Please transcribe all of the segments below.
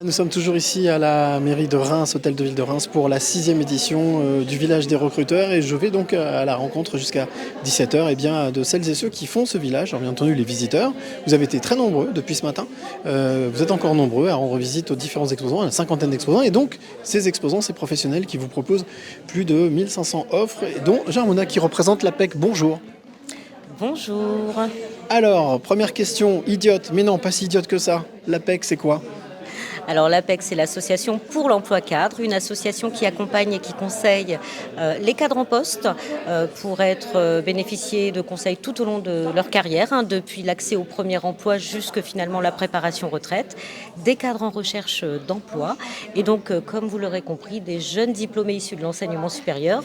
Nous sommes toujours ici à la mairie de Reims, hôtel de ville de Reims, pour la 6e édition du village des recruteurs. Et je vais donc à la rencontre jusqu'à 17h de celles et ceux qui font ce village. Alors bien entendu les visiteurs, vous avez été très nombreux depuis ce matin. Vous êtes encore nombreux à rendre visite aux différents exposants, à une cinquantaine d'exposants. Et donc ces exposants, ces professionnels qui vous proposent plus de 1500 offres, et dont Jean Mona qui représente l'APEC. Bonjour. Bonjour. Alors, première question, idiote, mais non, pas si idiote que ça. L'APEC, c'est quoi? Alors l'APEC, c'est l'association pour l'emploi cadre, une association qui accompagne et qui conseille les cadres en poste pour être bénéficiés de conseils tout au long de leur carrière, depuis l'accès au premier emploi jusque finalement la préparation retraite, des cadres en recherche d'emploi et donc, comme vous l'aurez compris, des jeunes diplômés issus de l'enseignement supérieur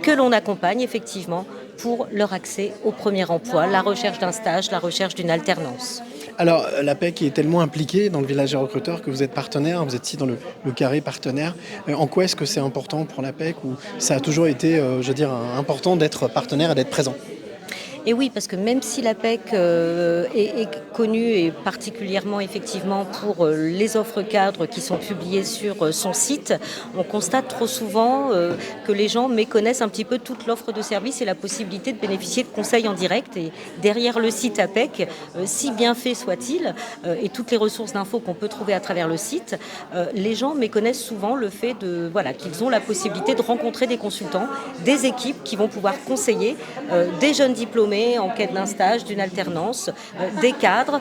que l'on accompagne effectivement pour leur accès au premier emploi, la recherche d'un stage, la recherche d'une alternance. Alors, l'APEC est tellement impliquée dans le village des recruteurs que vous êtes partenaire, vous êtes ici dans le carré partenaire. En quoi est-ce que c'est important pour l'APEC, ou ça a toujours été, important d'être partenaire et d'être présent? Et oui, parce que même si l'APEC est connue et particulièrement effectivement pour les offres cadres qui sont publiées sur son site, on constate trop souvent que les gens méconnaissent un petit peu toute l'offre de services et la possibilité de bénéficier de conseils en direct. Et derrière le site APEC, si bien fait soit-il, et toutes les ressources d'infos qu'on peut trouver à travers le site, les gens méconnaissent souvent le fait qu'ils ont la possibilité de rencontrer des consultants, des équipes qui vont pouvoir conseiller des jeunes diplômés en quête d'un stage, d'une alternance, des cadres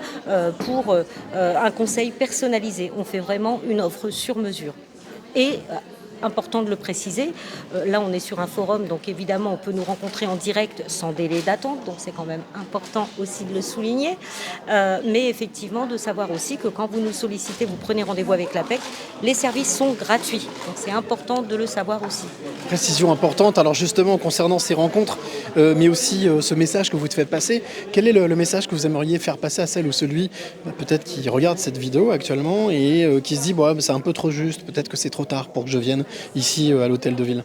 pour un conseil personnalisé. On fait vraiment une offre sur mesure. Et important de le préciser, là on est sur un forum, donc évidemment on peut nous rencontrer en direct sans délai d'attente, donc c'est quand même important aussi de le souligner, mais effectivement de savoir aussi que quand vous nous sollicitez, vous prenez rendez-vous avec l'APEC, les services sont gratuits, donc c'est important de le savoir aussi. Précision importante. Alors justement, concernant ces rencontres, mais aussi ce message que vous faites passer, quel est le message que vous aimeriez faire passer à celle ou celui peut-être qui regarde cette vidéo actuellement et qui se dit c'est un peu trop juste, peut-être que c'est trop tard pour que je vienne ici à l'hôtel de ville?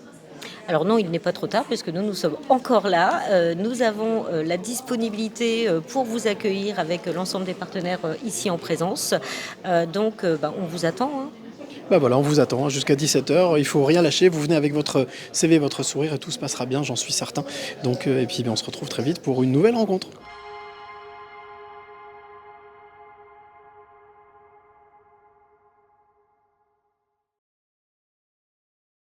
Alors non, il n'est pas trop tard puisque nous sommes encore là. Nous avons la disponibilité pour vous accueillir avec l'ensemble des partenaires ici en présence. Donc on vous attend. Voilà, on vous attend jusqu'à 17h, il faut rien lâcher, vous venez avec votre CV, votre sourire et tout se passera bien, j'en suis certain. Donc, et puis on se retrouve très vite pour une nouvelle rencontre.